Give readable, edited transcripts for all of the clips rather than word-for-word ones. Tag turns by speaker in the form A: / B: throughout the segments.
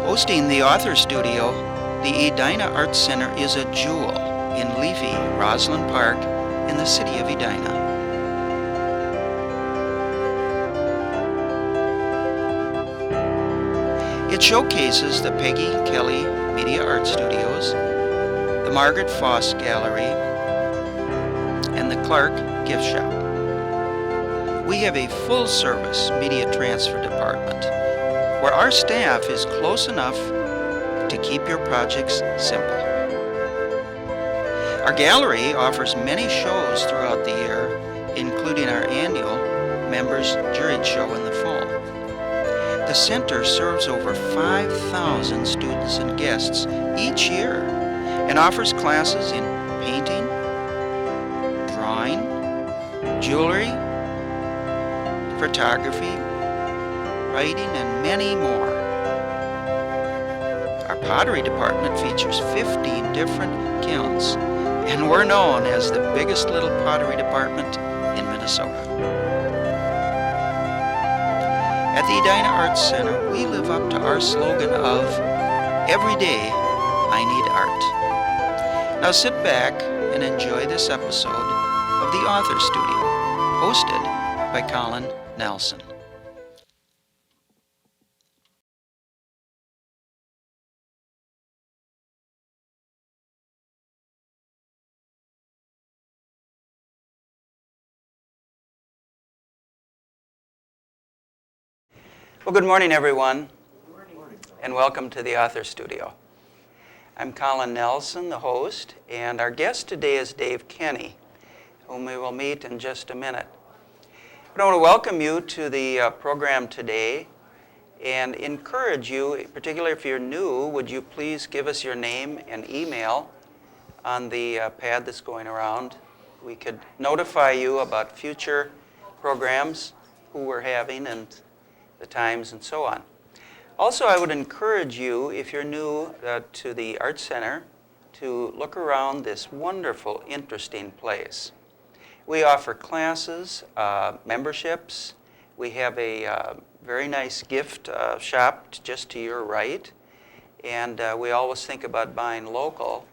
A: Hosting the Author Studio, the Edina Arts Center is a jewel in leafy Roslyn Park in the city of Edina. It showcases the Peggy Kelly Media Art Studios, the Margaret Foss Gallery, and the Clark Gift Shop. We have a full-service media transfer department where our staff is close enough to keep your projects simple. Our gallery offers many shows throughout the year, including our annual Members Juried Show in the fall. The center serves over 5,000 students and guests each year and offers classes in painting, drawing, jewelry, photography, writing, and many more. Our pottery department features 15 different kilns, and we're known as the biggest little pottery department in Minnesota. At the Edina Arts Center, we live up to our slogan of, "Every day, I need art." Now sit back and enjoy this episode of the Author Studio, hosted by Colin Nelson. Well, good morning, everyone, and welcome to the Author Studio. I'm Colin Nelson, the host, and our guest today is Dave Kenny, whom we will meet in just a minute. But I want to welcome you to the program today and encourage you, particularly if you're new, would you please give us your name and email on the pad that's going around. We could notify you about future programs, who we're having, and the times, and so on. Also, I would encourage you, if you're new to the Art Center, to look around this wonderful, interesting place. We offer classes, memberships. We have a very nice gift shop just to your right, and we always think about buying local.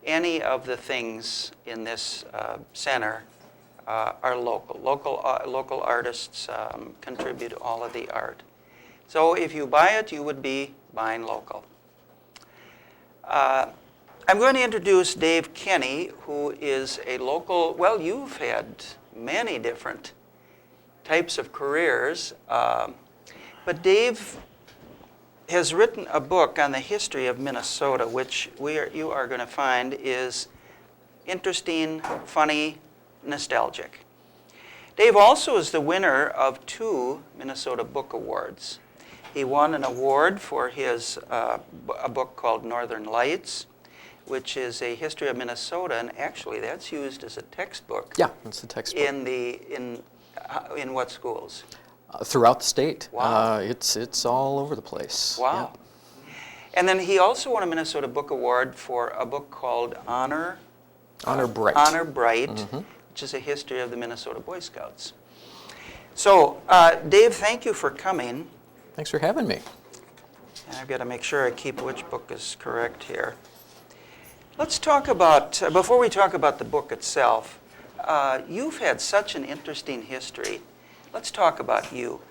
A: Any of the things in this center are local. Local artists contribute all of the art. So if you buy it, you would be buying local. I'm going to introduce Dave Kenny, who is a local, well, you've had many different types of careers, but Dave has written a book on the history of Minnesota, which you are going to find is interesting, funny, nostalgic. Dave also is the winner of 2 Minnesota Book Awards. He won an award for his a book called Northern Lights, which is a history of Minnesota, and actually that's used as a textbook.
B: Yeah, it's a textbook.
A: In what schools?
B: Throughout the state.
A: Wow.
B: It's all over the place.
A: Wow. Yeah. And then he also won a Minnesota Book Award for a book called Honor Bright. Honor Bright, which is a history of the Minnesota Boy Scouts. So, Dave, thank you for coming.
B: Thanks for having me.
A: And I've got to make sure I keep which book is correct here. Let's talk about, before we talk about the book itself, you've had such an interesting history. Let's talk about you.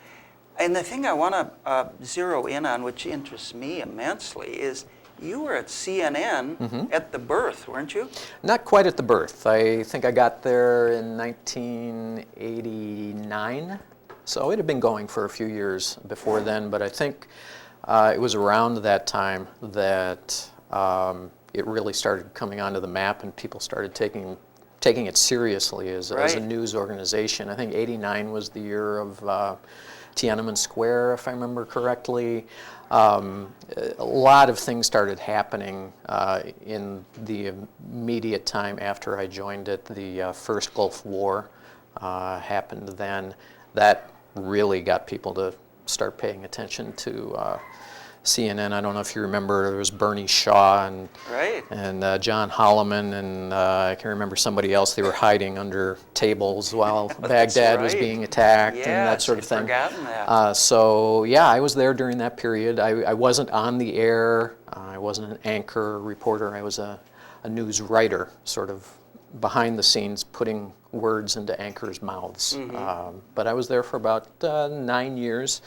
A: And the thing I want to zero in on, which interests me immensely, is you were at CNN at the birth, weren't you?
B: Not quite at the birth. I think I got there in 1989. So it had been going for a few years before then, but I think it was around that time that it really started coming onto the map and people started taking it seriously as a news organization. I think '89 was the year of Tiananmen Square, if I remember correctly. A lot of things started happening in the immediate time after I joined it. The first Gulf War happened then. That really got people to start paying attention to CNN. I don't know if you remember, there was Bernie Shaw and
A: Right.
B: John Holloman, and I can remember somebody else. They were hiding under tables while Baghdad was
A: right.
B: being attacked and that
A: Yes,
B: sort of
A: I'd
B: thing.
A: forgotten that.
B: So yeah, I was there during that period. I wasn't on the air. I wasn't an anchor or reporter. I was a news writer, sort of behind the scenes, putting words into anchors' mouths. But I was there for about 9 years,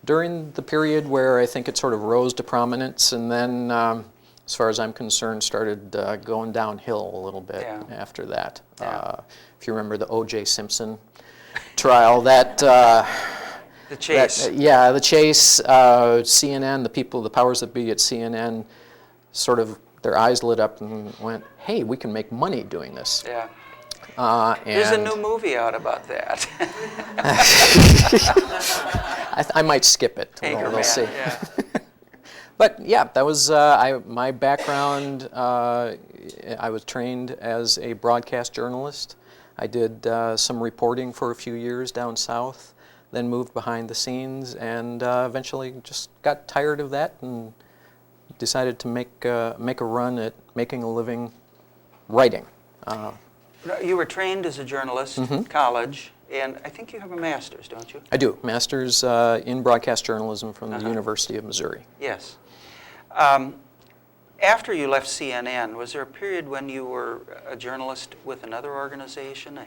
B: during the period where I think it sort of rose to prominence, and then, as far as I'm concerned, started going downhill a little bit after that.
A: Yeah.
B: If you remember the O.J. Simpson trial, that
A: The chase.
B: the chase, CNN, the powers that be at CNN, sort of their eyes lit up and went, "Hey, we can make money doing this."
A: Yeah.
B: And
A: There's a new movie out about that.
B: I might skip it. We'll see.
A: Yeah.
B: But yeah, that was my background. I was trained as a broadcast journalist. I did some reporting for a few years down south, then moved behind the scenes, and eventually just got tired of that and decided to make a run at making a living writing.
A: You were trained as a journalist in college, and I think you have a master's, don't you?
B: I do. Master's in broadcast journalism from the University of Missouri.
A: Yes. After you left CNN, was there a period when you were a journalist with another organization?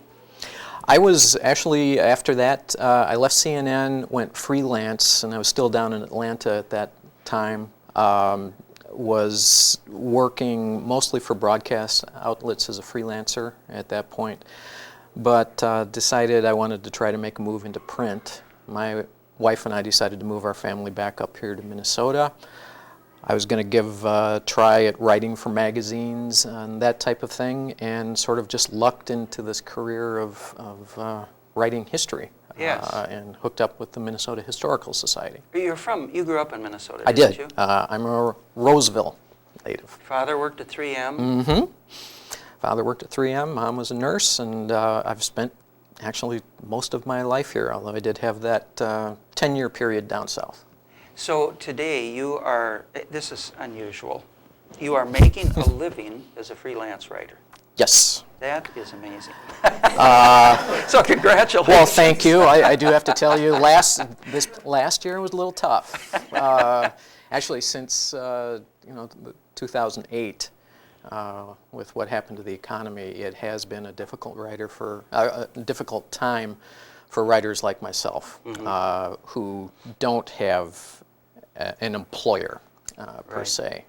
B: I was actually, after that, I left CNN, went freelance, and I was still down in Atlanta at that time. Was working mostly for broadcast outlets as a freelancer at that point, but decided I wanted to try to make a move into print. My wife and I decided to move our family back up here to Minnesota. I was going to give a try at writing for magazines and that type of thing, and sort of just lucked into this career of writing history.
A: Yes.
B: And hooked up with the Minnesota Historical Society.
A: You grew up in Minnesota,
B: I
A: didn't
B: did.
A: you?
B: I'm a Roseville native.
A: Father worked at 3M.
B: Mm-hmm. Father worked at 3M. Mom was a nurse, and I've spent actually most of my life here, although I did have that 10-year period down south.
A: So today this is unusual, you are making a living as a freelance writer.
B: Yes.
A: That is amazing. So congratulations.
B: Well, thank you. I do have to tell you, this last year was a little tough. Actually, since 2008, with what happened to the economy, it has been a difficult difficult time for writers like myself, who don't have an employer per se.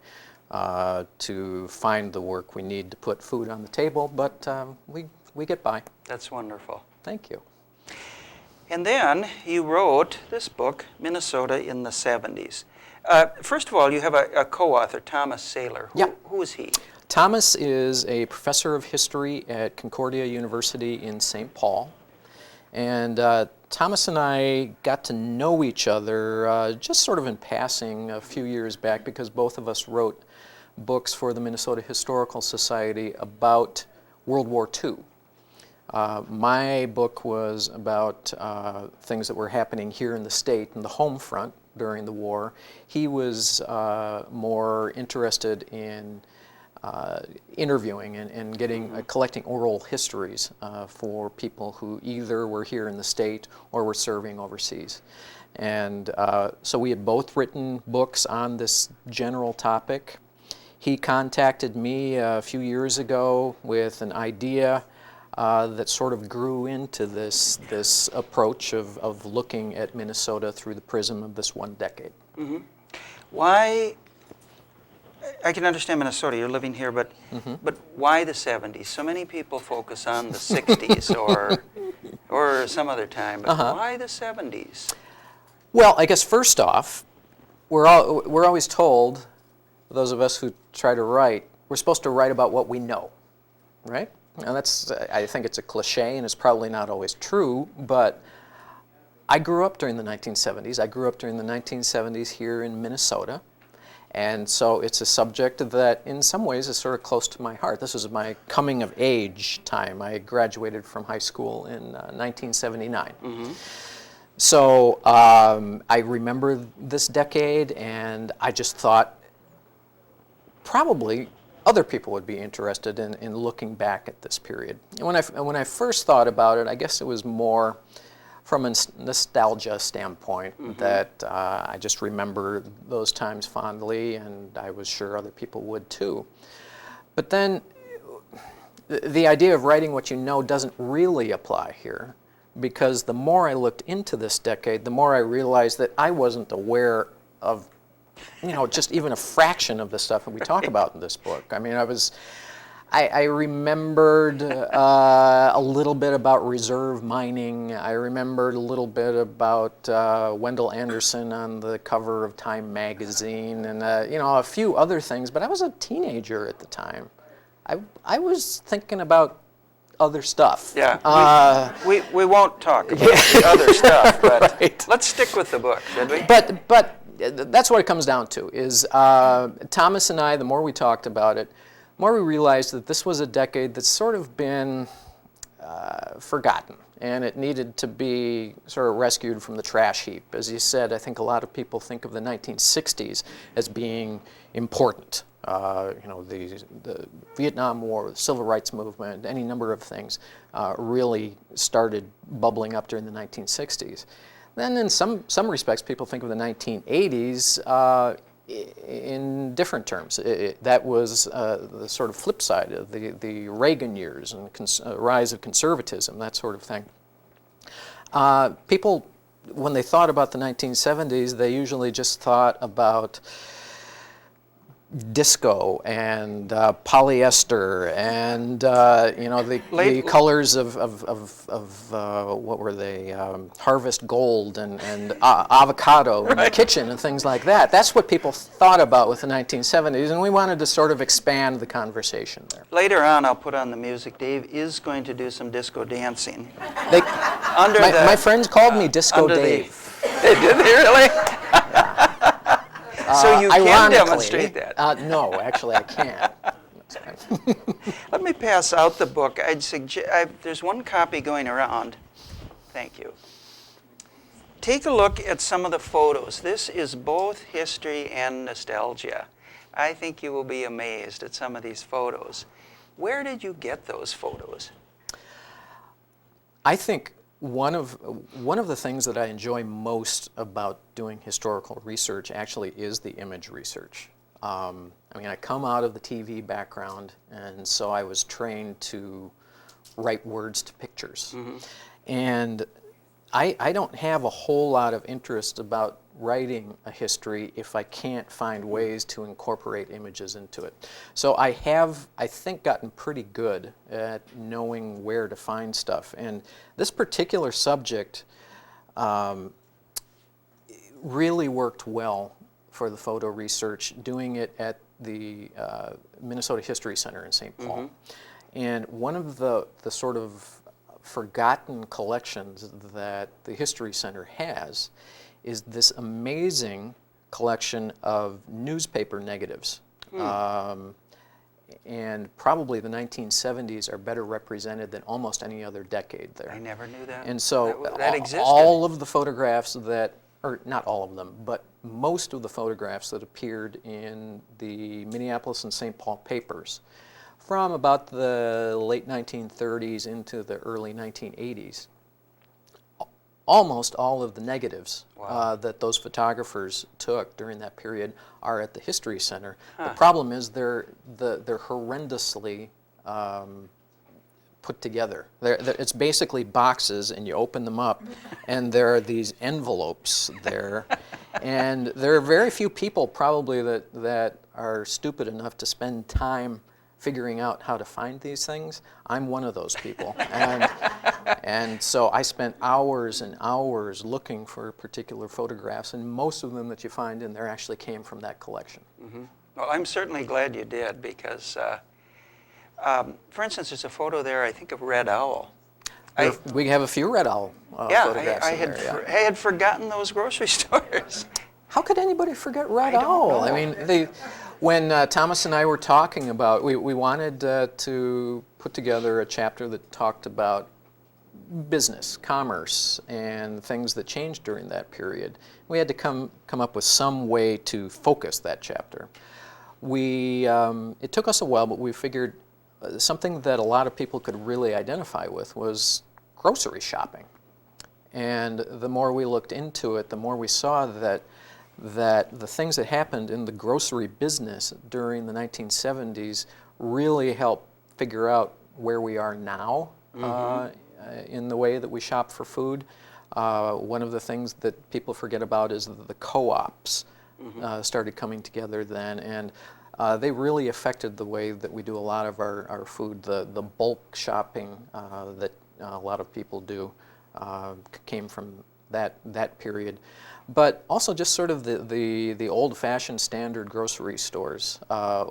B: To find the work we need to put food on the table, but we get by.
A: That's wonderful.
B: Thank you.
A: And then you wrote this book, Minnesota in the 70s. First of all, you have a co-author, Thomas Saylor. Who is he?
B: Thomas is a professor of history at Concordia University in St. Paul. And Thomas and I got to know each other just sort of in passing a few years back, because both of us wrote books for the Minnesota Historical Society about World War II. My book was about things that were happening here in the state, in the home front during the war. He was more interested in interviewing and getting collecting oral histories for people who either were here in the state or were serving overseas. And so we had both written books on this general topic. He contacted me a few years ago with an idea that sort of grew into this approach of looking at Minnesota through the prism of this one decade.
A: Mm-hmm. Why? I can understand Minnesota, you're living here, but why the 70s? So many people focus on the 60s or some other time, but why the 70s?
B: Well, I guess first off, we're always told, those of us who try to write, we're supposed to write about what we know, right? And I think it's a cliche, and it's probably not always true, but I grew up during the 1970s. I grew up during the 1970s here in Minnesota. And so it's a subject that in some ways is sort of close to my heart. This was my coming of age time. I graduated from high school in 1979. So I remember this decade, and I just thought probably other people would be interested in looking back at this period. And when I first thought about it, I guess it was more from a nostalgia standpoint, that I just remember those times fondly, and I was sure other people would too. But then the idea of writing what you know doesn't really apply here, because the more I looked into this decade, the more I realized that I wasn't aware of, just even a fraction of the stuff that we talk about in this book. I mean, I remembered a little bit about reserve mining. I remembered a little bit about Wendell Anderson on the cover of Time magazine, and a few other things. But I was a teenager at the time. I was thinking about other stuff.
A: Yeah, we won't talk about the other stuff, but
B: right.
A: Let's stick with the book, should we?
B: But that's what it comes down to, is Thomas and I, the more we talked about it, the more we realized that this was a decade that's sort of been forgotten, and it needed to be sort of rescued from the trash heap. As you said, I think a lot of people think of the 1960s as being important. The Vietnam War, the Civil Rights Movement, any number of things really started bubbling up during the 1960s. Then in some respects, people think of the 1980s in different terms. That was the sort of flip side of the Reagan years and rise of conservatism, that sort of thing. People, when they thought about the 1970s, they usually just thought about disco and polyester and the colors of what were they, harvest gold and avocado in the kitchen and things like that. That's what people thought about with the 1970s, and we wanted to sort of expand the conversation there.
A: Later on, I'll put on the music. Dave is going to do some disco dancing.
B: My friends called me Disco Dave.
A: Did they really? So you can demonstrate that.
B: No, actually I can't.
A: Let me pass out the book. I'd suggest there's one copy going around. Thank you. Take a look at some of the photos. This is both history and nostalgia. I think you will be amazed at some of these photos. Where did you get those photos?
B: I think one of the things that I enjoy most about doing historical research actually is the image research. I come out of the TV background, and so I was trained to write words to pictures. Mm-hmm. And I don't have a whole lot of interest about writing a history if I can't find ways to incorporate images into it. So I have, I think, gotten pretty good at knowing where to find stuff. And this particular subject really worked well for the photo research, doing it at the Minnesota History Center in St. Paul. Mm-hmm. And one of the sort of forgotten collections that the History Center has is this amazing collection of newspaper negatives. And probably the 1970s are better represented than almost any other decade there.
A: I never knew that.
B: And so
A: that existed.
B: All of the photographs that, or not all of them, but most of the photographs that appeared in the Minneapolis and St. Paul papers from about the late 1930s into the early 1980s, almost all of the negatives that those photographers took during that period are at the History Center. Huh. The problem is they're horrendously put together. It's basically boxes, and you open them up, and there are these envelopes there. And there are very few people probably that are stupid enough to spend time figuring out how to find these things. I'm one of those people. And so I spent hours and hours looking for particular photographs, and most of them that you find in there actually came from that collection.
A: Mm-hmm. Well, I'm certainly glad you did, because, for instance, there's a photo there, I think, of Red Owl.
B: We have a few Red Owl photographs in there.
A: I had forgotten those grocery stores.
B: How could anybody forget Red Owl? I mean, when Thomas and I were talking about, we wanted to put together a chapter that talked about business, commerce, and things that changed during that period. We had to come up with some way to focus that chapter. It took us a while, but we figured something that a lot of people could really identify with was grocery shopping. And the more we looked into it, the more we saw that the things that happened in the grocery business during the 1970s really helped figure out where we are now in the way that we shop for food. One of the things that people forget about is the co-ops started coming together then, and they really affected the way that we do a lot of our food. The bulk shopping that a lot of people do came from that period. But also just sort of the old-fashioned standard grocery stores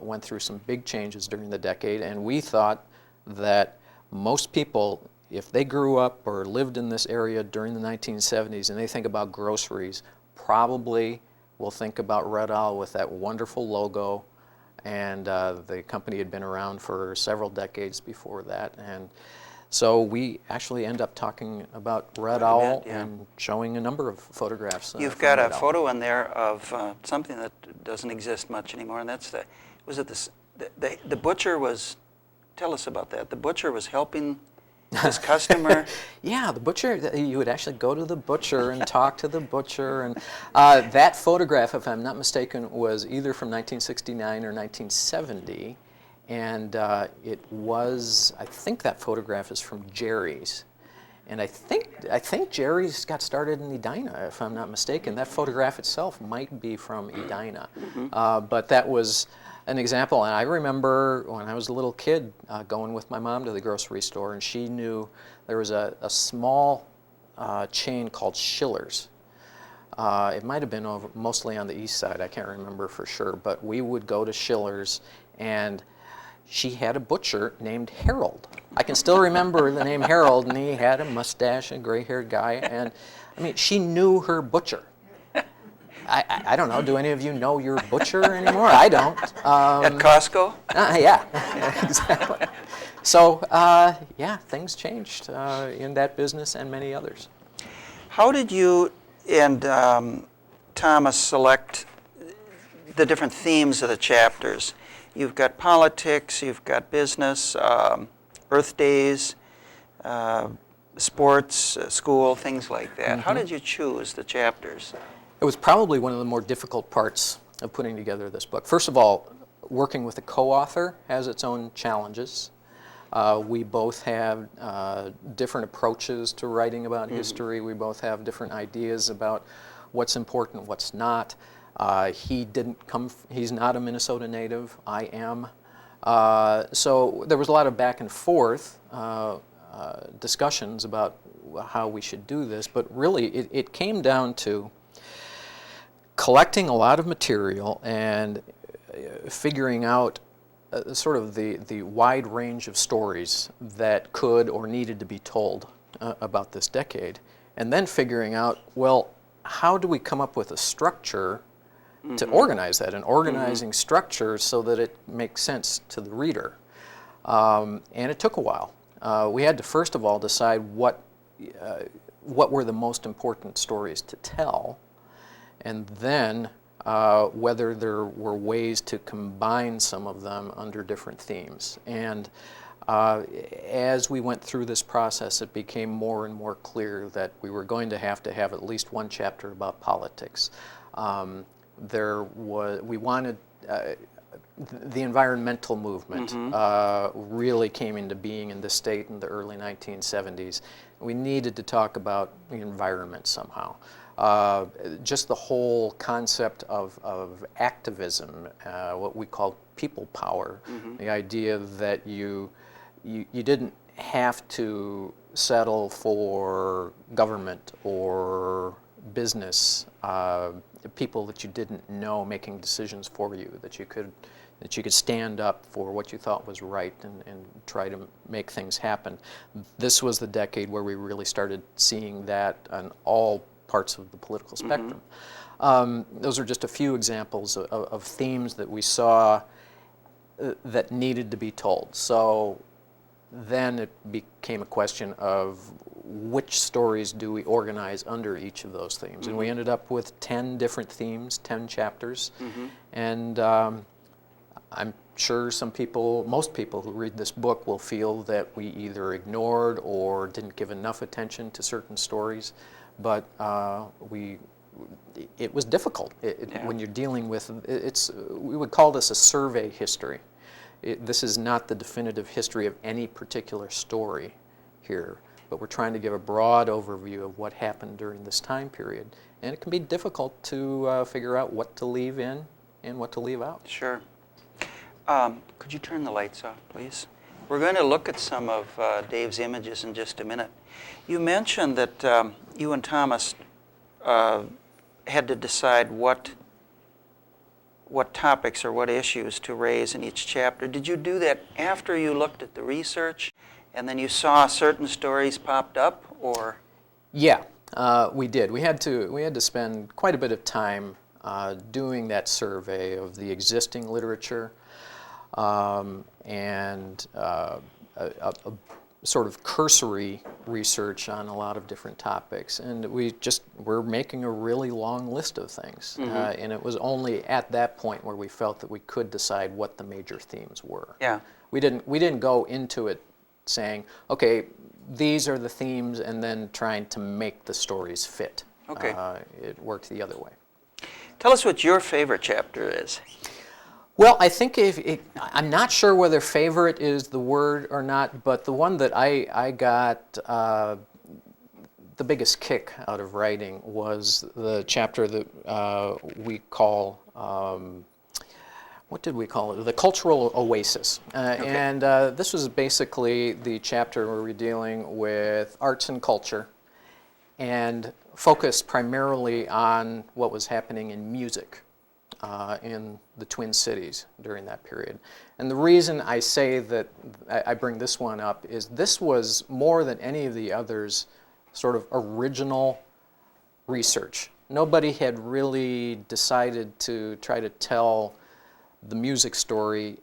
B: went through some big changes during the decade, and we thought that most people, if they grew up or lived in this area during the 1970s and they think about groceries, probably will think about Red Owl with that wonderful logo, and the company had been around for several decades before that. And so we actually end up talking about Red Owl and showing a number of photographs.
A: You've got a photo in there of something that doesn't exist much anymore, and that's the butcher was, tell us about that. The butcher was helping his customer.
B: Yeah, the butcher, you would actually go to the butcher and talk to the butcher. And that photograph, if I'm not mistaken, was either from 1969 or 1970. And it was, I think that photograph is from Jerry's. And I think Jerry's got started in Edina, if I'm not mistaken. That photograph itself might be from Edina. But that was an example. And I remember when I was a little kid going with my mom to the grocery store, and she knew there was a small chain called Schiller's. It might have been mostly on the east side, I can't remember for sure. But we would go to Schiller's, and she had a butcher named Harold. I can still remember the name Harold, and he had a mustache, a gray-haired guy, and I mean, she knew her butcher. I don't know, do any of you know your butcher anymore? I don't.
A: At Costco?
B: Yeah, exactly. So, yeah, things changed in that business and many others.
A: How did you and Thomas select the different themes of the chapters? You've got politics, you've got business, Earth Days, sports, school, things like that. How did you choose the chapters?
B: It was probably one of the more difficult parts of putting together this book. First of all, working with a co-author has its own challenges. We both have different approaches to writing about history. We both have different ideas about what's important, what's not. He's not a Minnesota native, I am. So there was a lot of back and forth discussions about how we should do this, but really it came down to collecting a lot of material and figuring out sort of the wide range of stories that could or needed to be told about this decade, and then figuring out, well, how do we come up with a structure to organize that, an organizing structure so that it makes sense to the reader. And it took a while. We had to first of all decide what were the most important stories to tell, and then whether there were ways to combine some of them under different themes. And as we went through this process, it became more and more clear that we were going to have at least one chapter about politics. We wanted the environmental movement really came into being in this state in the early 1970s. We needed to talk about the environment somehow. Just the whole concept of activism, what we call people power, the idea that you didn't have to settle for government or business, people that you didn't know making decisions for you, that you could stand up for what you thought was right and try to make things happen. This was the decade where we really started seeing that on all parts of the political spectrum. Those are just a few examples of themes that we saw that needed to be told. So then it became a question of which stories do we organize under each of those themes. And we ended up with 10 different themes, 10 chapters. And I'm sure most people who read this book will feel that we either ignored or didn't give enough attention to certain stories. But it was difficult. When you're dealing with, we would call this a survey history. This is not the definitive history of any particular story here, but we're trying to give a broad overview of what happened during this time period. And it can be difficult to figure out what to leave in and what to leave out.
A: Sure. Could you turn the lights off, please? We're going to look at some of Dave's images in just a minute. You mentioned that you and Thomas had to decide what topics or what issues to raise in each chapter. Did you do that after you looked at the research and then you saw certain stories popped up, or?
B: Yeah, we did. We had to spend quite a bit of time doing that survey of the existing literature and a sort of cursory research on a lot of different topics. And we're making a really long list of things. And it was only at that point where we felt that we could decide what the major themes were.
A: Yeah.
B: We didn't go into it saying, okay, these are the themes, and then trying to make the stories fit.
A: Okay.
B: It worked the other way.
A: Tell us what your favorite chapter is.
B: Well, I think I'm not sure whether favorite is the word or not, but the one that I got the biggest kick out of writing was the chapter that we call, what did we call it? The Cultural Oasis.
A: Okay.
B: And this was basically the chapter where we're dealing with arts and culture and focused primarily on what was happening in music. In the Twin Cities during that period. And the reason I say that I bring this one up is this was more than any of the others sort of original research. Nobody had really decided to try to tell the music story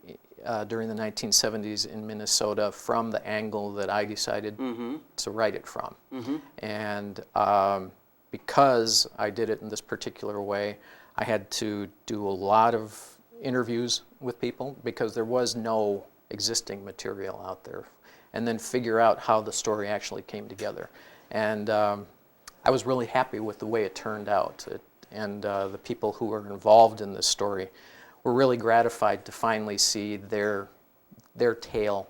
B: during the 1970s in Minnesota from the angle that I decided to write it from. And because I did it in this particular way, I had to do a lot of interviews with people because there was no existing material out there, and then figure out how the story actually came together. And I was really happy with the way it turned out. And the people who were involved in this story were really gratified to finally see their tale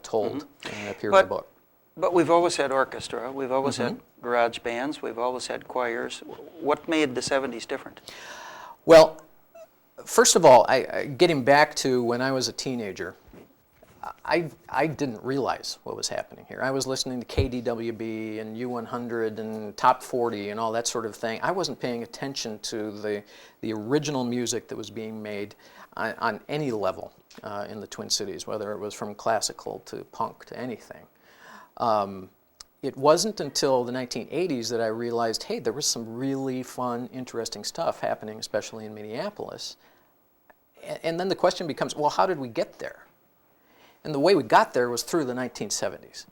B: told and appear in the book.
A: But we've always had orchestra, we've always had garage bands, we've always had choirs. What made the 70s different?
B: Well, first of all, getting back to when I was a teenager, I didn't realize what was happening here. I was listening to KDWB and U100 and Top 40 and all that sort of thing. I wasn't paying attention to the original music that was being made on any level in the Twin Cities, whether it was from classical to punk to anything. It wasn't until the 1980s that I realized, hey, there was some really fun, interesting stuff happening, especially in Minneapolis. And then the question becomes, well, how did we get there? And the way we got there was through the 1970s.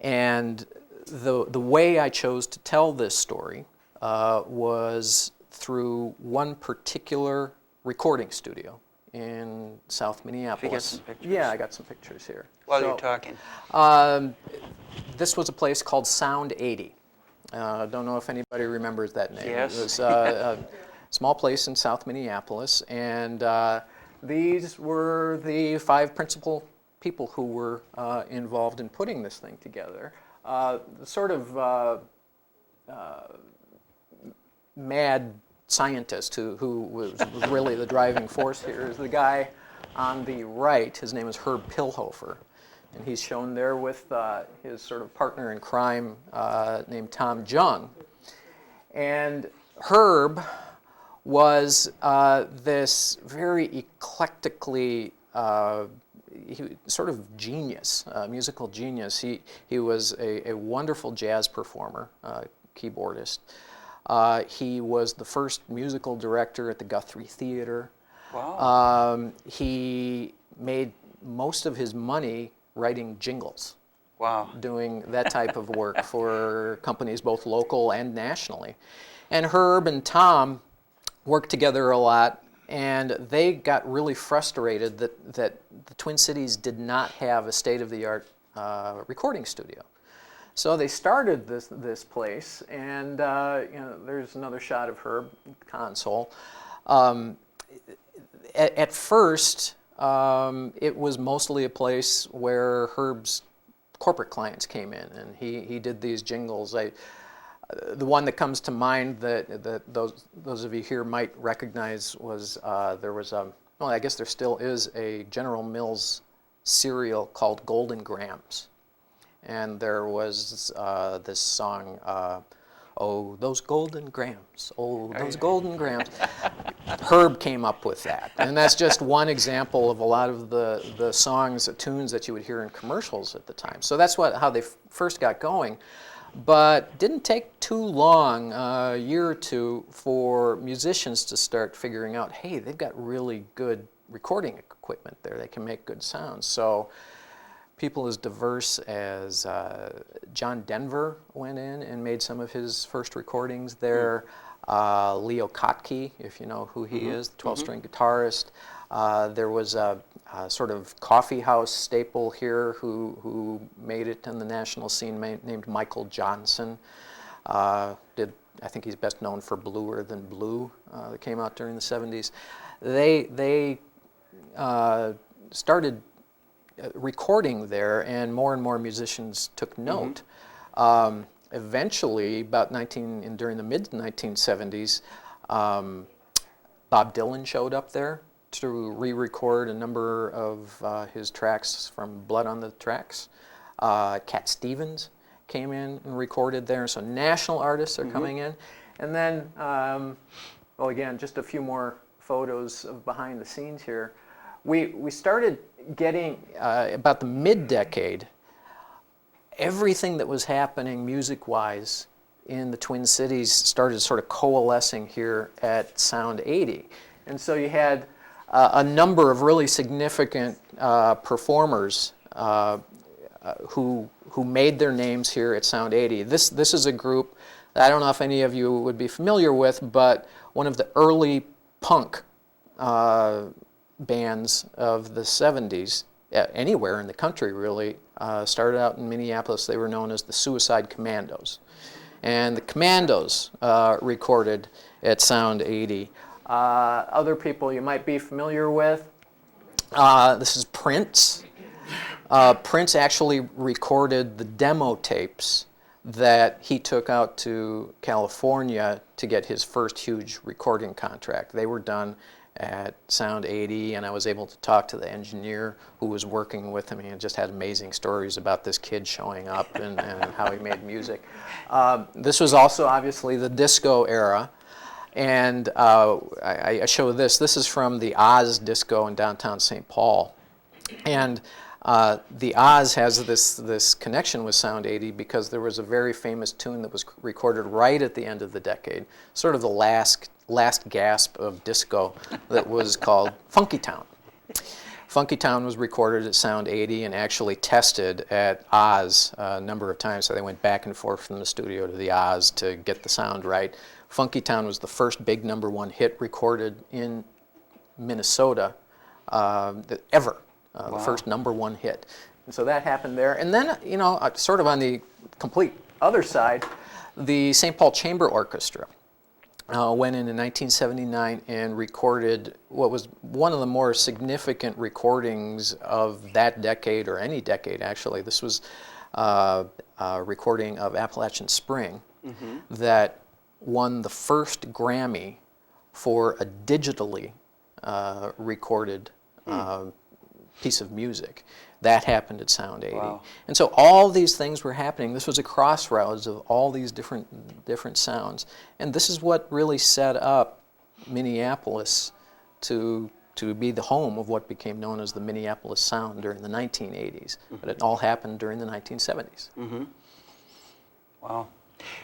B: And the way I chose to tell this story was through one particular recording studio in South Minneapolis.
A: Have you got some pictures?
B: Yeah, I got some pictures here.
A: While you're talking.
B: This was a place called Sound 80. Don't know if anybody remembers that name.
A: Yes.
B: It was a small place in South Minneapolis, and these were the 5 principal people who were involved in putting this thing together. The sort of mad scientist who was really the driving force here is the guy on the right. His name is Herb Pilhofer, and he's shown there with his sort of partner in crime named Tom Jung. And Herb was this very eclectically sort of genius, musical genius. He was a wonderful jazz performer, keyboardist. He was the first musical director at the Guthrie Theater.
A: Wow.
B: He made most of his money writing jingles,
A: Wow.
B: doing that type of work for companies both local and nationally. And Herb and Tom worked together a lot, and they got really frustrated that the Twin Cities did not have a state-of-the-art recording studio. So they started this place, and there's another shot of Herb console. At first, it was mostly a place where Herb's corporate clients came in, and he did these jingles. The one that comes to mind that those of you here might recognize was there was well, I guess there still is a General Mills cereal called Golden Grams, and there was this song, "Oh, those golden grams, oh, those golden grams." Herb came up with that, and that's just one example of a lot of the songs, the tunes that you would hear in commercials at the time. So that's how they first got going. But didn't take too long, a year or two, for musicians to start figuring out, hey, they've got really good recording equipment there. They can make good sounds. So people as diverse as John Denver went in and made some of his first recordings there. Leo Kottke, if you know who he is, the 12-string guitarist. There was a sort of coffee house staple here who made it in the national scene, named Michael Johnson. I think he's best known for Bluer Than Blue, that came out during the 70s. They started recording there, and more musicians took note. Eventually, during the mid-1970s, Bob Dylan showed up there to re-record a number of his tracks from Blood on the Tracks. Cat Stevens came in and recorded there, so national artists are coming in. And then, well, again, just a few more photos of behind the scenes here. We started getting, about the mid-decade, everything that was happening music-wise in the Twin Cities started sort of coalescing here at Sound 80. And so you had a number of really significant performers who made their names here at Sound 80. This is a group that I don't know if any of you would be familiar with, but one of the early punk bands of the 70s, anywhere in the country really, started out in Minneapolis. They were known as the Suicide Commandos. And the Commandos recorded at Sound 80. Other people you might be familiar with, this is Prince. Prince actually recorded the demo tapes that he took out to California to get his first huge recording contract. They were done at Sound 80, and I was able to talk to the engineer who was working with him. He just had amazing stories about this kid showing up and how he made music. This was also obviously the disco era, and I show this. This is from the Oz Disco in downtown St. Paul. And the Oz has this connection with Sound 80 because there was a very famous tune that was recorded right at the end of the decade, sort of the last gasp of disco, that was called Funky Town. Funky Town was recorded at Sound 80 and actually tested at Oz a number of times. So they went back and forth from the studio to the Oz to get the sound right. Funky Town was the first big #1 hit recorded in Minnesota ever. Wow. The first #1 hit. And so that happened there. And then, sort of on the complete other side, the St. Paul Chamber Orchestra went in 1979 and recorded what was one of the more significant recordings of that decade, or any decade actually. This was a recording of Appalachian Spring that won the first Grammy for a digitally recorded piece of music. That happened at Sound 80. Wow. And so all these things were happening. This was a crossroads of all these different sounds. And this is what really set up Minneapolis to be the home of what became known as the Minneapolis Sound during the 1980s. But it all happened during the 1970s.
A: Wow.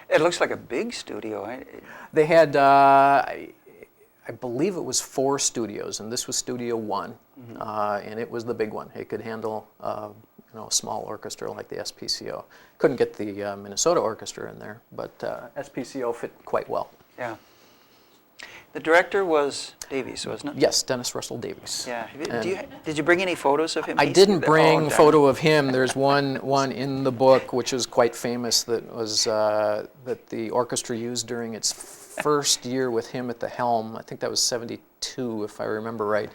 A: It looks like a big studio.
B: They had, I believe it was 4 studios, and this was Studio 1, and it was the big one. It could handle a small orchestra like the SPCO. Couldn't get the Minnesota Orchestra in there, but SPCO fit quite well.
A: Yeah. The director was Davies, wasn't it?
B: Yes, Dennis Russell Davies.
A: Yeah. Did you bring any photos of him?
B: I didn't bring
A: darn.
B: photo of him. There's one in the book which is quite famous that was that the orchestra used during its first year with him at the helm. I think that was '72, if I remember right,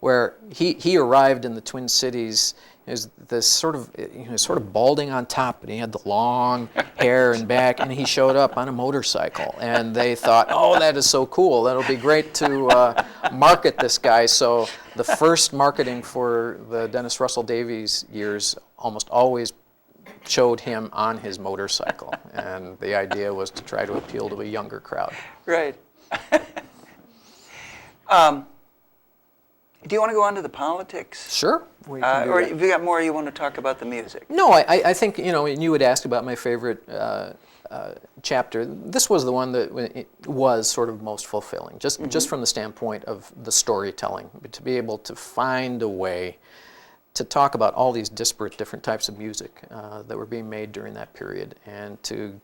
B: where he arrived in the Twin Cities. He was this sort of balding on top, and he had the long hair and back, and he showed up on a motorcycle. And they thought, oh, that is so cool. That'll be great to market this guy. So the first marketing for the Dennis Russell Davies years almost always showed him on his motorcycle. And the idea was to try to appeal to a younger crowd.
A: Right. Do you want to go on to the politics?
B: Sure. We can do
A: or
B: that.
A: if you got more, you want to talk about the music?
B: No, I think, and you had asked about my favorite chapter. This was the one that was sort of most fulfilling, just from the standpoint of the storytelling, to be able to find a way to talk about all these disparate different types of music that were being made during that period, and to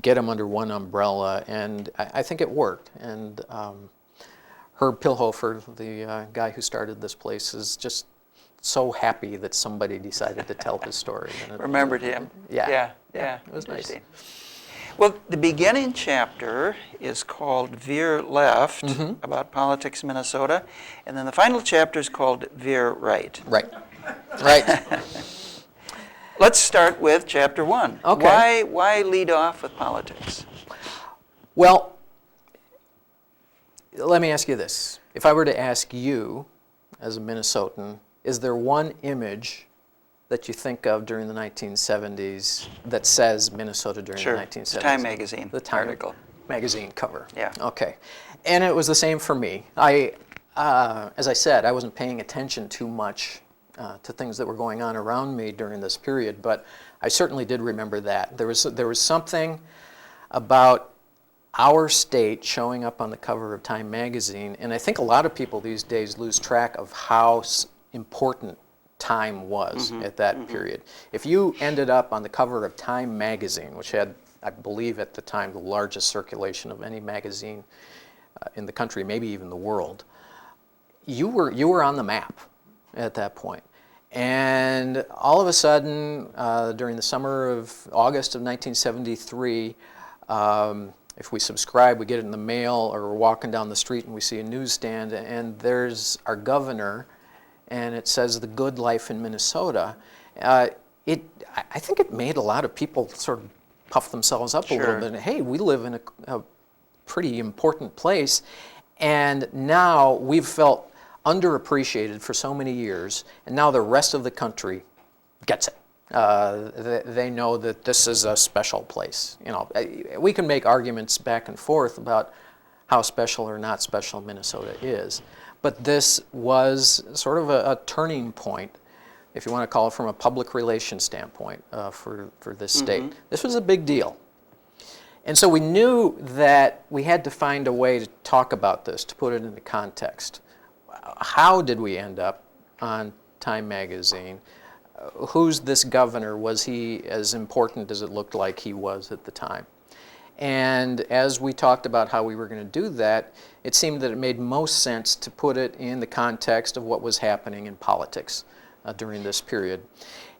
B: get them under one umbrella, and I think it worked. And Herb Pilhofer, the guy who started this place, is just so happy that somebody decided to tell his story. And
A: Remembered him.
B: Yeah.
A: Yeah.
B: It was nice.
A: Well, the beginning chapter is called Veer Left, about politics in Minnesota, and then the final chapter is called Veer Right.
B: Right.
A: Let's start with chapter 1.
B: Okay.
A: Why lead off with politics?
B: Well, let me ask you this. If I were to ask you, as a Minnesotan, is there one image that you think of during the 1970s that says Minnesota during the 1970s?
A: The Time magazine article.
B: Magazine cover.
A: Yeah.
B: Okay. And it was the same for me. As I said, I wasn't paying attention too much to things that were going on around me during this period, but I certainly did remember that. There was something about our state showing up on the cover of Time magazine, and I think a lot of people these days lose track of how important Time was at that period. If you ended up on the cover of Time magazine, which had, I believe at the time, the largest circulation of any magazine in the country, maybe even the world, you were on the map at that point. And all of a sudden, during the summer of August of 1973, if we subscribe, we get it in the mail, or we're walking down the street and we see a newsstand, and there's our governor, and it says "The Good Life in Minnesota." I think it made a lot of people sort of puff themselves up a little bit. Hey, we live in a pretty important place, and now we've felt underappreciated for so many years, and now the rest of the country gets it. They know that this is a special place. We can make arguments back and forth about how special or not special Minnesota is, but this was sort of a turning point, if you want to call it, from a public relations standpoint for this state. This was a big deal. And so we knew that we had to find a way to talk about this, to put it into context. How did we end up on Time magazine? Who's this governor? Was he as important as it looked like he was at the time? And as we talked about how we were going to do that, it seemed that it made most sense to put it in the context of what was happening in politics during this period.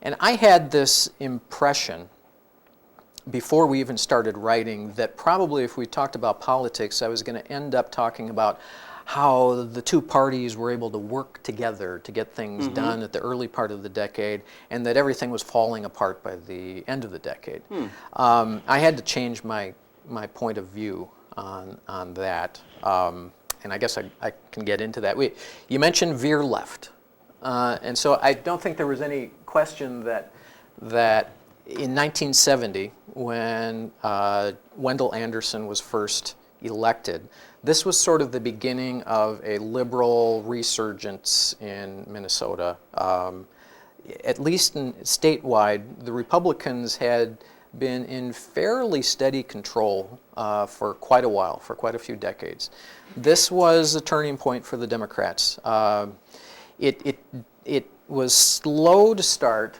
B: And I had this impression before we even started writing that probably if we talked about politics, I was going to end up talking about how the two parties were able to work together to get things done at the early part of the decade, and that everything was falling apart by the end of the decade. I had to change my point of view on that, and I guess I can get into that. You mentioned Veer Left, and so I don't think there was any question that in 1970, when Wendell Anderson was first elected, this was sort of the beginning of a liberal resurgence in Minnesota. At least statewide, the Republicans had been in fairly steady control for quite a while, for quite a few decades. This was a turning point for the Democrats. It was slow to start.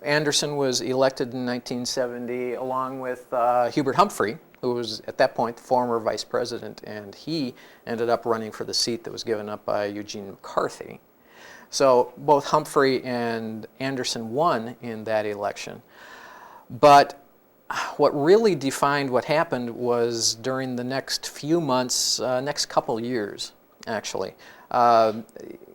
B: Anderson was elected in 1970 along with Hubert Humphrey, who was at that point the former vice president, and he ended up running for the seat that was given up by Eugene McCarthy. So both Humphrey and Anderson won in that election. But what really defined what happened was during the next few months, next couple years, actually.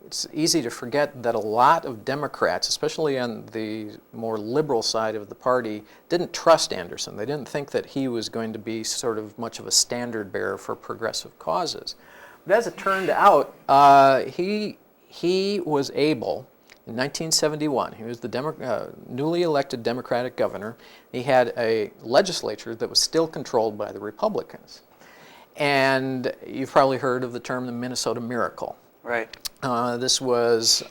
B: It's easy to forget that a lot of Democrats, especially on the more liberal side of the party, didn't trust Anderson. They didn't think that he was going to be sort of much of a standard bearer for progressive causes. But as it turned out, he was able, in 1971, he was the newly elected Democratic governor. He had a legislature that was still controlled by the Republicans. And you've probably heard of the term the Minnesota Miracle.
A: Right.
B: This was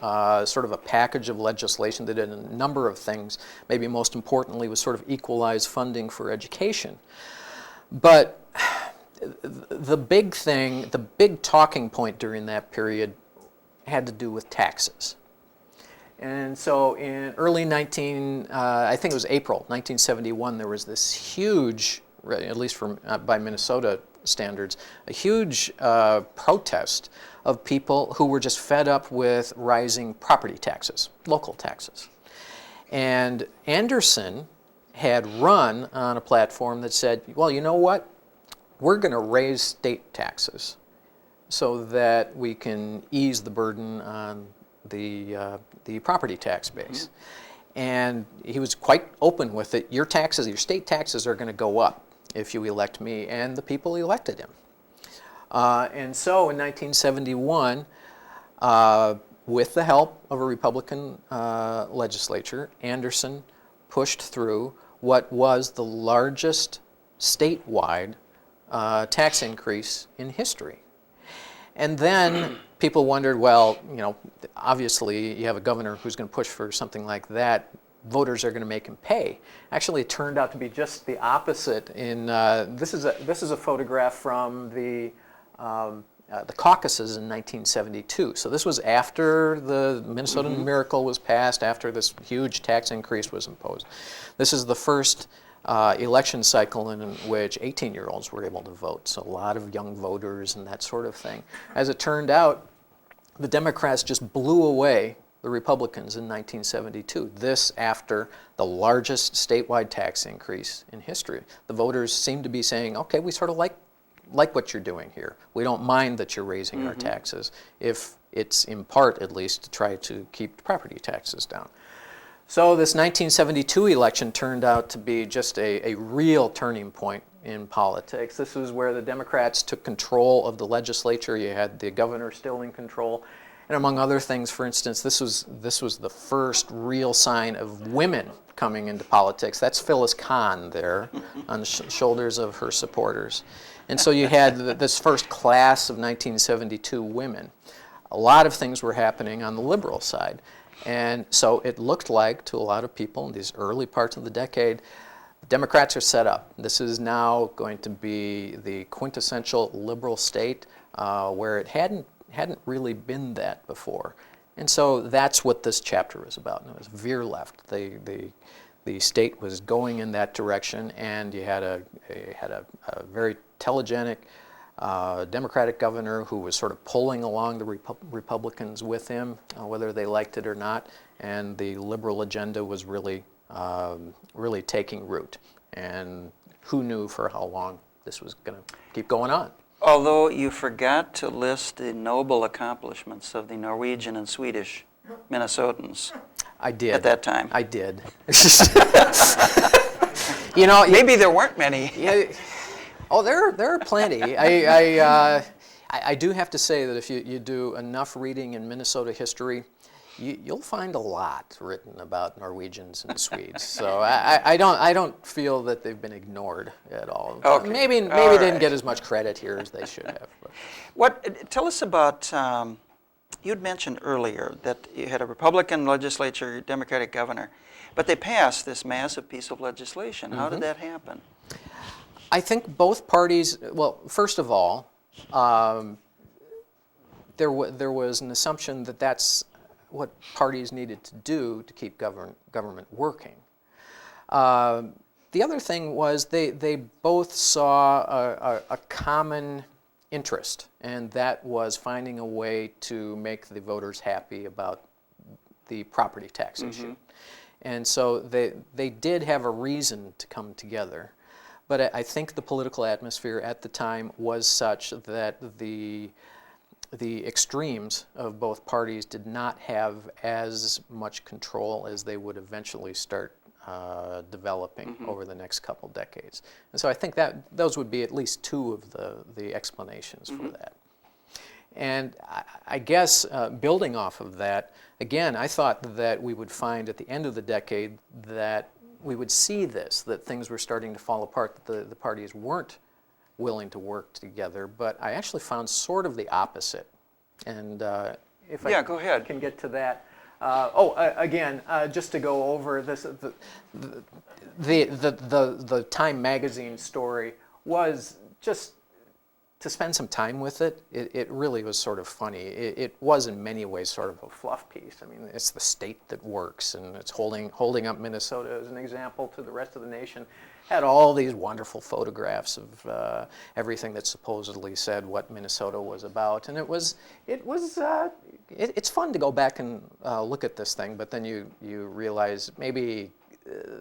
B: sort of a package of legislation that did a number of things. Maybe most importantly was sort of equalize funding for education. But the big thing, the big talking point during that period had to do with taxes. And so in early I think it was April 1971, there was this huge, at least by Minnesota standards, a huge protest of people who were just fed up with rising property taxes, local taxes. And Anderson had run on a platform that said, well, you know what? We're going to raise state taxes so that we can ease the burden on the property tax base. And he was quite open with it. Your taxes, your state taxes are going to go up if you elect me, and the people elected him. And so in 1971, with the help of a Republican legislature, Anderson pushed through what was the largest statewide tax increase in history. And then people wondered, well, you know, obviously you have a governor who's going to push for something like that. Voters are going to make him pay. Actually, it turned out to be just the opposite. This is a photograph from the caucuses in 1972. So this was after the Minnesota Miracle was passed, after this huge tax increase was imposed. This is the first election cycle in which 18-year-olds were able to vote. So a lot of young voters and that sort of thing. As it turned out, the Democrats just blew away the Republicans in 1972. This after the largest statewide tax increase in history. The voters seemed to be saying, okay, we sort of like what you're doing here. We don't mind that you're raising our taxes, if it's in part at least to try to keep property taxes down. So this 1972 election turned out to be just a real turning point in politics. This was where the Democrats took control of the legislature. You had the governor still in control. And among other things, for instance, this was the first real sign of women coming into politics. That's Phyllis Kahn there on the shoulders of her supporters. And so you had this first class of 1972 women. A lot of things were happening on the liberal side. And so it looked like, to a lot of people in these early parts of the decade, Democrats are set up. This is now going to be the quintessential liberal state where it hadn't really been that before. And so that's what this chapter is about. And it was veer left. The state was going in that direction, and you had a very telegenic Democratic governor who was sort of pulling along the Republicans with him, whether they liked it or not, and the liberal agenda was really taking root. And who knew for how long this was going to keep going on.
A: Although you forgot to list the noble accomplishments of the Norwegian and Swedish Minnesotans.
B: I did.
A: At that time.
B: I did. You know,
A: maybe there weren't many.
B: Yeah. Oh, there are plenty. I do have to say that if you do enough reading in Minnesota history, you'll find a lot written about Norwegians and Swedes. So I don't feel that they've been ignored at all.
A: Okay.
B: Maybe they didn't get as much credit here as they should have. But.
A: Tell us about. You'd mentioned earlier that you had a Republican legislature, Democratic governor, but they passed this massive piece of legislation. How did that happen?
B: I think both parties. Well, first of all, there was an assumption that that's parties needed to do to keep government working. The other thing was they both saw a common interest, and that was finding a way to make the voters happy about the property tax issue. And so they did have a reason to come together. But I think the political atmosphere at the time was such that the extremes of both parties did not have as much control as they would eventually start developing over the next couple decades. And so I think that those would be at least two of the explanations for that. And I guess building off of that, again, I thought that we would find at the end of the decade that we would see this, that things were starting to fall apart, that the parties weren't willing to work together, but I actually found sort of the opposite. And if I
A: go ahead.
B: can get to that. Again, just to go over this, the Time magazine story was just to spend some time with it. It really was sort of funny. It was in many ways sort of a fluff piece. I mean, it's the state that works, and it's holding up Minnesota as an example to the rest of the nation. Had all these wonderful photographs of everything that supposedly said what Minnesota was about, and it's fun to go back and look at this thing, but then you realize maybe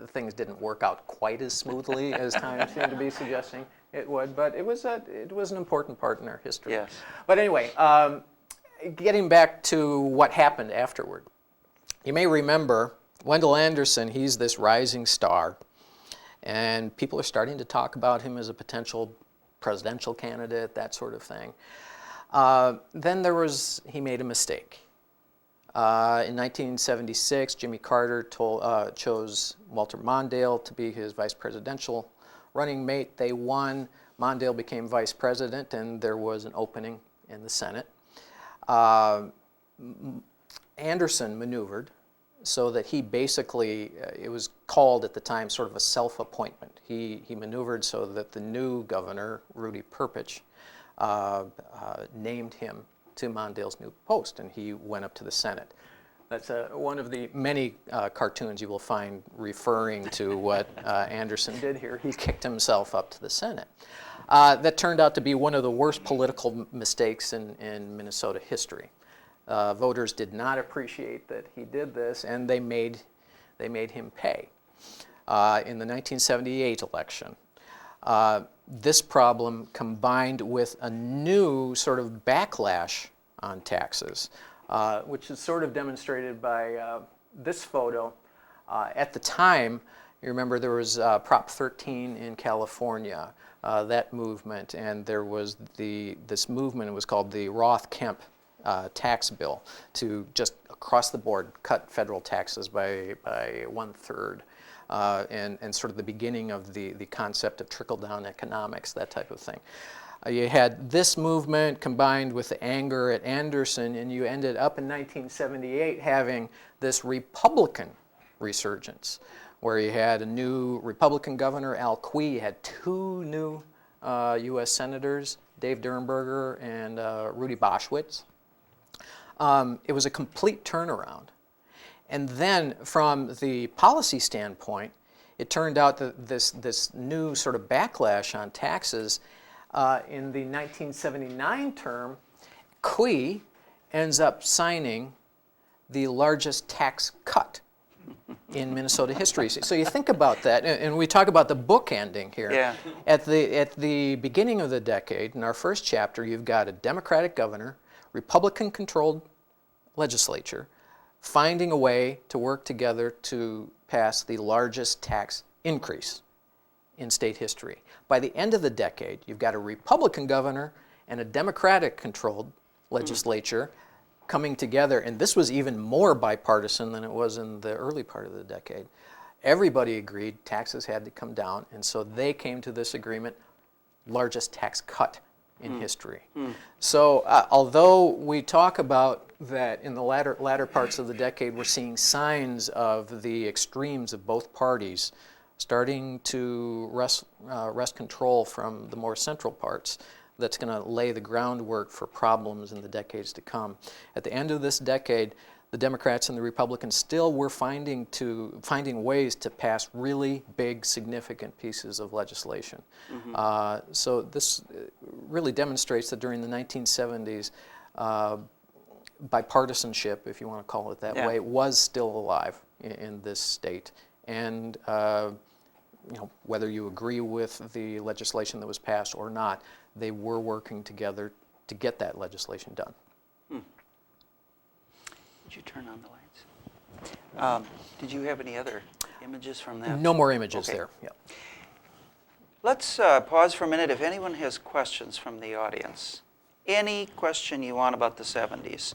B: things didn't work out quite as smoothly as time seemed to be suggesting it would, but it was an important part in our history.
A: Yes.
B: But anyway, getting back to what happened afterward, you may remember Wendell Anderson. He's this rising star. And people are starting to talk about him as a potential presidential candidate, that sort of thing. Then he made a mistake. In 1976, Jimmy Carter chose Walter Mondale to be his vice presidential running mate. They won. Mondale became vice president, and there was an opening in the Senate. Anderson maneuvered so that he basically, it was called at the time sort of a self-appointment. He maneuvered so that the new governor, Rudy Perpich, named him to Mondale's new post, and he went up to the Senate. That's one of the many cartoons you will find referring to what Anderson did here. He kicked himself up to the Senate. That turned out to be one of the worst political mistakes in Minnesota history. Voters did not appreciate that he did this, and they made him pay. In the 1978 election, this problem combined with a new sort of backlash on taxes, which is sort of demonstrated by this photo. At the time, you remember there was Prop 13 in California, that movement, and there was this movement. It was called the Roth-Kemp tax bill to just across the board cut federal taxes by 1/3, and sort of the beginning of the concept of trickle-down economics, that type of thing. You had this movement combined with the anger at Anderson, and you ended up in 1978 having this Republican resurgence, where you had a new Republican governor, Al Quie. You had two new U.S. senators, Dave Durenberger and Rudy Boschwitz. It was a complete turnaround. And then from the policy standpoint, it turned out that this new sort of backlash on taxes in the 1979 term, Quie ends up signing the largest tax cut in Minnesota history. So you think about that, and we talk about the book ending here.
A: Yeah.
B: At the beginning of the decade, in our first chapter, you've got a Democratic governor, Republican-controlled legislature, finding a way to work together to pass the largest tax increase in state history. By the end of the decade, you've got a Republican governor and a Democratic-controlled legislature coming together, and this was even more bipartisan than it was in the early part of the decade. Everybody agreed taxes had to come down, and so they came to this agreement, largest tax cut in history. So although we talk about that in the latter parts of the decade, we're seeing signs of the extremes of both parties starting to wrest control from the more central parts, that's going to lay the groundwork for problems in the decades to come. At the end of this decade, the Democrats and the Republicans still were finding ways to pass really big, significant pieces of legislation. So this really demonstrates that during the 1970s, bipartisanship, if you want to call it that way, was still alive in this state. And whether you agree with the legislation that was passed or not, they were working together to get that legislation done.
A: Did you turn on the lights? Did you have any other images from that?
B: No more images there. Yeah.
A: Let's pause for a minute if anyone has questions from the audience. Any question you want about the 70s?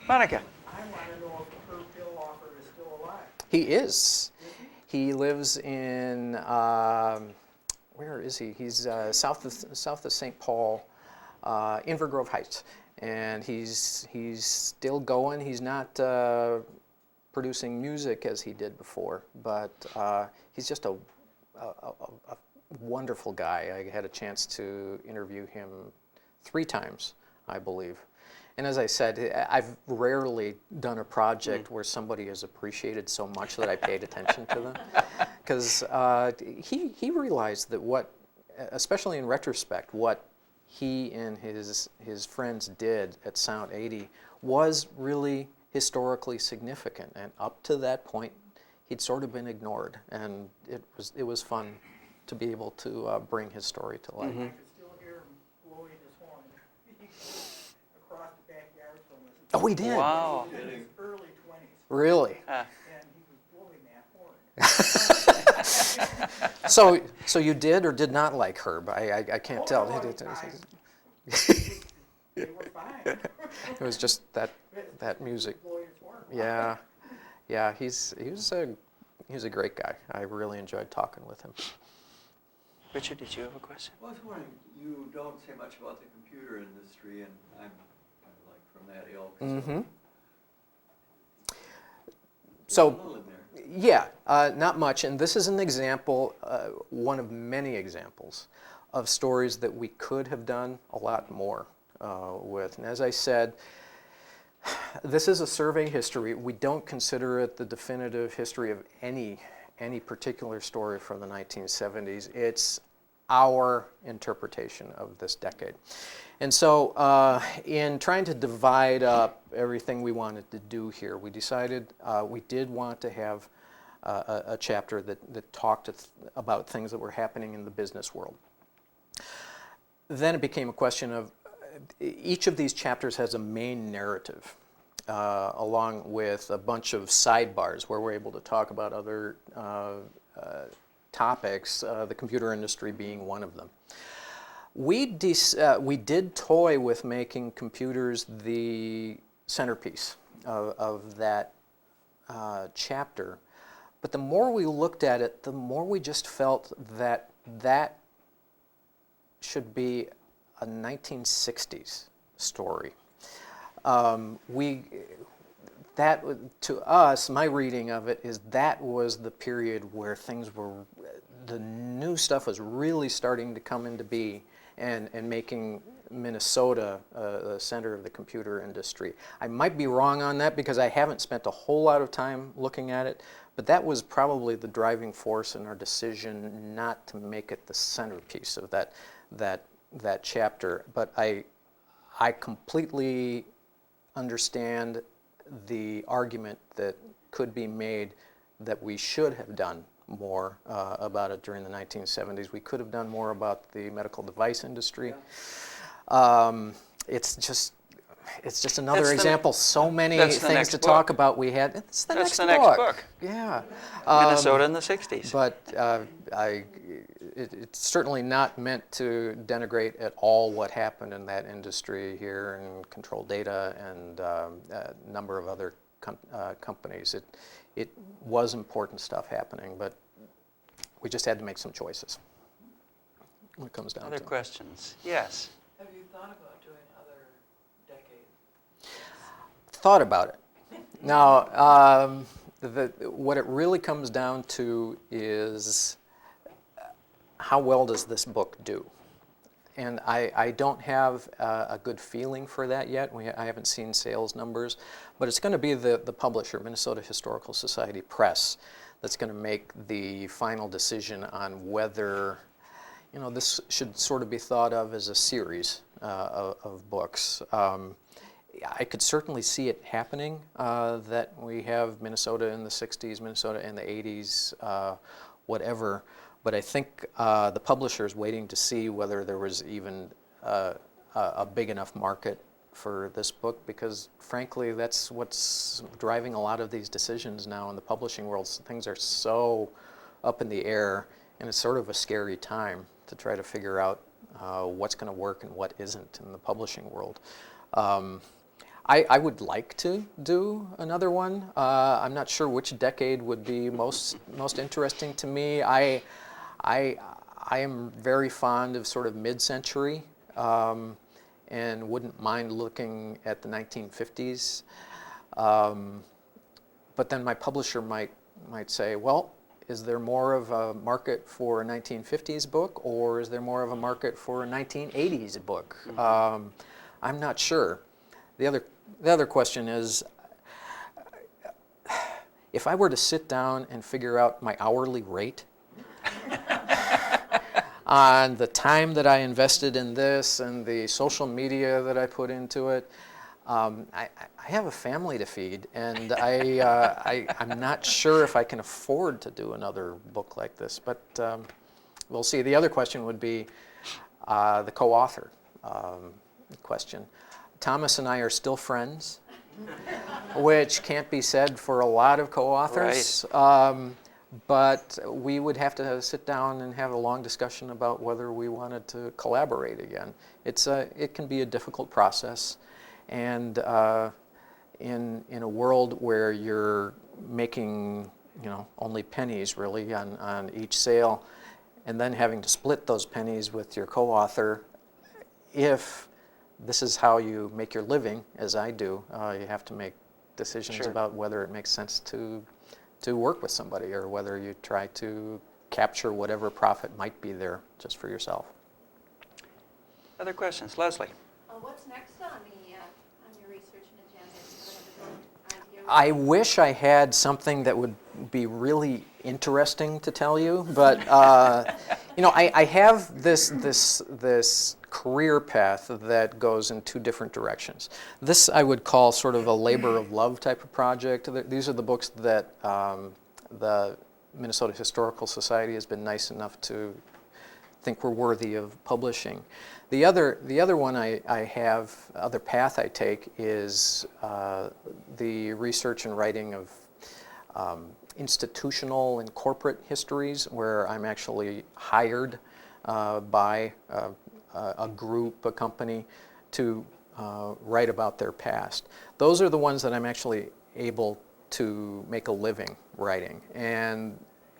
A: Monica.
C: I want to know if Herb Hilloffer is still alive.
B: He is. He lives in, where is he? He's south of St. Paul, Inver Grove Heights. And he's still going. He's not producing music as he did before, but he's just a wonderful guy. I had a chance to interview him 3 times, I believe. And as I said, I've rarely done a project where somebody is appreciated so much that I paid attention to them. Because he realized that especially in retrospect, what he and his friends did at Sound 80 was really historically significant. And up to that point, he'd sort of been ignored. And it was fun to be able to bring his story to life.
C: I could still hear him blowing his horn across the backyard from us.
B: Oh, we did?
A: Wow.
C: In his early 20s.
B: Really?
C: And he was blowing that horn.
B: So you did or did not like Herb? I can't tell.
C: They were fine.
B: It was just that music.
C: Blowing his horn.
B: Yeah. He was a great guy. I really enjoyed talking with him.
A: Richard, did you have a question?
D: Well, I was wondering, you don't say much about the computer industry, and I'm kind of like from that ilk.
B: So,
D: a little in there.
B: yeah, not much. And this is an example, one of many examples of stories that we could have done a lot more with. And as I said, this is a survey history. We don't consider it the definitive history of any particular story from the 1970s. It's our interpretation of this decade. And so in trying to divide up everything we wanted to do here, we decided we did want to have a chapter that talked about things that were happening in the business world. Then it became a question of each of these chapters has a main narrative along with a bunch of sidebars where we're able to talk about other topics, the computer industry being one of them. We did toy with making computers the centerpiece of that chapter, but the more we looked at it, the more we just felt that should be a 1960s story. That to us, my reading of it is that was the period where the new stuff was really starting to come into being and making Minnesota the center of the computer industry. I might be wrong on that because I haven't spent a whole lot of time looking at it, but that was probably the driving force in our decision not to make it the centerpiece of that chapter. But I completely understand the argument that could be made that we should have done more about it during the 1970s. We could have done more about the medical device industry. It's just another example. So many things to talk about. We had. It's the next book. Yeah.
A: Minnesota in the 60s.
B: But it's certainly not meant to denigrate at all what happened in that industry here in Control Data and a number of other companies. It was important stuff happening, but we just had to make some choices. When it comes down
A: Other
B: to
A: questions? Yes.
C: Have you thought about doing other decades?
B: Thought about it. Now, what it really comes down to is how well does this book do? and I don't have a good feeling for that yet. I haven't seen sales numbers, but it's going to be the publisher, Minnesota Historical Society Press, that's going to make the final decision on whether, this should sort of be thought of as a series of books. I could certainly see it happening, that we have Minnesota in the 60s, Minnesota in the 80s, whatever. But I think the publisher is waiting to see whether there was even a big enough market for this book, because frankly, that's what's driving a lot of these decisions now in the publishing world. Things are so up in the air, and it's sort of a scary time to try to figure out what's going to work and what isn't in the publishing world. I would like to do another one. I'm not sure which decade would be most interesting to me. I am very fond of sort of mid-century, and wouldn't mind looking at the 1950s. But then my publisher might say, well, is there more of a market for a 1950s book, or is there more of a market for a 1980s book? Mm-hmm. I'm not sure. The other question is, if I were to sit down and figure out my hourly rate on the time that I invested in this and the social media that I put into it, I have a family to feed, and I'm not sure if I can afford to do another book like this, but we'll see. The other question would be the co-author question. Thomas and I are still friends, which can't be said for a lot of co-authors. Right. But we would have to sit down and have a long discussion about whether we wanted to collaborate again. It can be a difficult process, and in a world where you're making only pennies really on each sale, and then having to split those pennies with your co-author, if this is how you make your living, as I do, you have to make decisions Sure. about whether it makes sense to work with somebody, or whether you try to capture whatever profit might be there just for yourself.
A: Other questions? Leslie?
E: What's next on your research and agenda?
B: I wish I had something that would be really interesting to tell you, but I have this career path that goes in two different directions. This I would call sort of a labor of love type of project. These are the books that the Minnesota Historical Society has been nice enough to think we're worthy of publishing. The other one other path I take is the research and writing of institutional and corporate histories, where I'm actually hired by a group, a company, to write about their past. Those are the ones that I'm actually able to make a living writing. And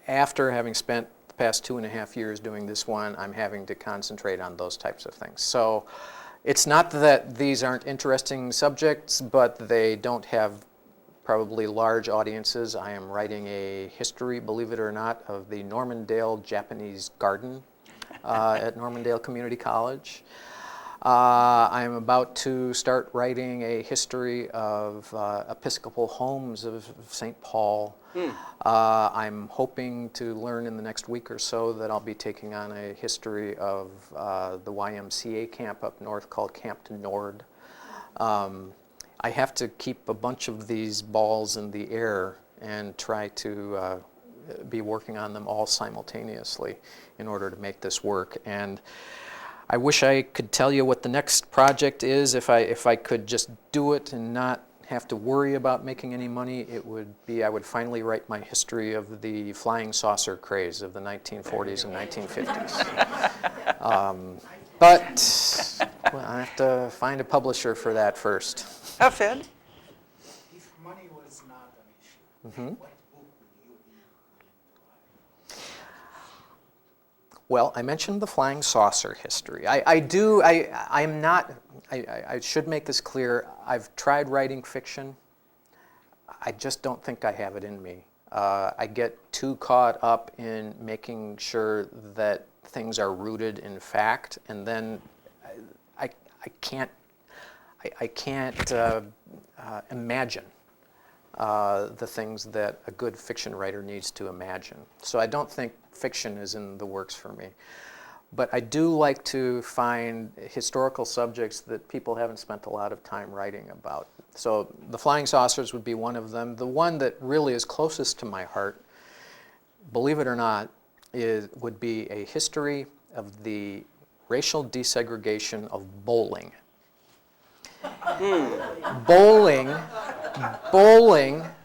B: after having spent the past 2.5 years doing this one, I'm having to concentrate on those types of things. So it's not that these aren't interesting subjects, but they don't have probably large audiences. I am writing a history, believe it or not, of the Normandale Japanese garden at Normandale Community College. I am about to start writing a history of Episcopal homes of St. Paul. I'm hoping to learn in the next week or so that I'll be taking on a history of the YMCA camp up north called Camp Nord. I have to keep a bunch of these balls in the air and try to be working on them all simultaneously in order to make this work. And I wish I could tell you what the next project is. If I could just do it and not have to worry about making any money, it would be I would finally write my history of the flying saucer craze of the 1940s and 1950s. But well, I have to find a publisher for that first.
A: Fed?
C: If money was not an issue,
B: Mm-hmm.
C: what book would you be inclined to write?
B: Well, I mentioned the flying saucer history. I should make this clear. I've tried writing fiction. I just don't think I have it in me. I get too caught up in making sure that things are rooted in fact, and then I can't imagine the things that a good fiction writer needs to imagine. So I don't think fiction is in the works for me. But I do like to find historical subjects that people haven't spent a lot of time writing about. So the flying saucers would be one of them. The one that really is closest to my heart, believe it or not, would be a history of the racial desegregation of bowling. Bowling,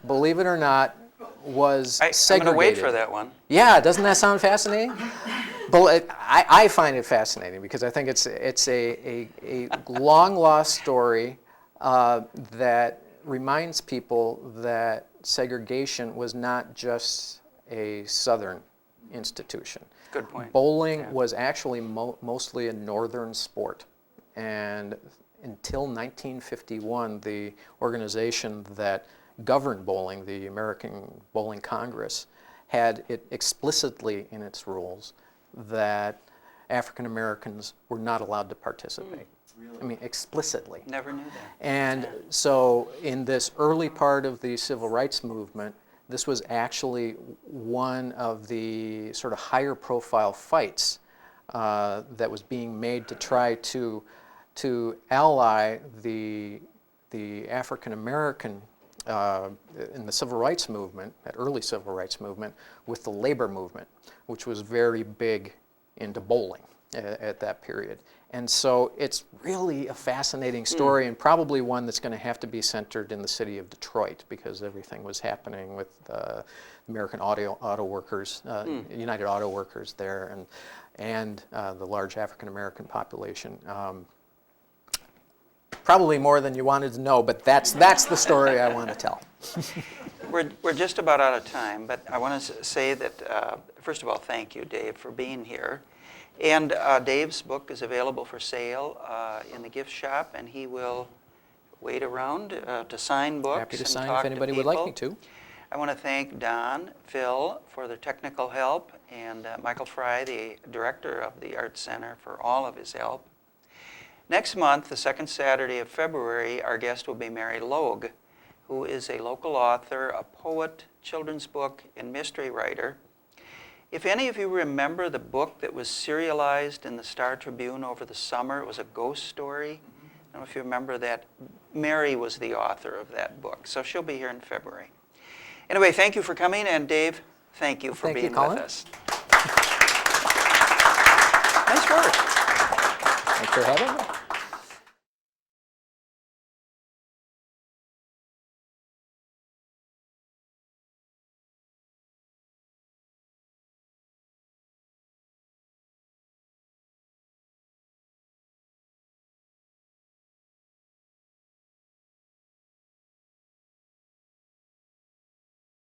B: believe it or not, was segregated.
A: I'm going to wait for that one.
B: Yeah, doesn't that sound fascinating? I find it fascinating because I think it's a long lost story that reminds people that segregation was not just a Southern institution.
A: Good point.
B: Bowling was actually mostly a Northern sport, and until 1951, the organization that governed bowling, the American Bowling Congress, had it explicitly in its rules that African Americans were not allowed to participate.
D: Really?
B: I mean, explicitly.
A: Never knew that.
B: And so in this early part of the civil rights movement, this was actually one of the sort of higher profile fights that was being made to try to ally the African American in the civil rights movement, that early civil rights movement, with the labor movement, which was very big into bowling at that period. And so it's really a fascinating story, and probably one that's going to have to be centered in the city of Detroit, because everything was happening with American Auto Workers, United Auto Workers there, and the large African American population. Probably more than you wanted to know, but that's the story I want to tell.
A: We're just about out of time, but I want to say that, first of all, thank you, Dave, for being here. And Dave's book is available for sale in the gift shop, and he will wait around to sign books.
B: Happy to
A: and
B: sign
A: talk
B: if anybody
A: to
B: would like
A: people.
B: me to.
A: I want to thank Don, Phil for their technical help, and Michael Fry, the director of the Arts Center, for all of his help. Next month, the second Saturday of February, our guest will be Mary Logue, who is a local author, a poet, children's book, and mystery writer. If any of you remember the book that was serialized in the Star Tribune over the summer, it was a ghost story. I don't know if you remember that. Mary was the author of that book, so she'll be here in February. Anyway, thank you for coming, and Dave, thank you for being
B: Colin.
A: with us. Nice work.
B: Thanks for having me.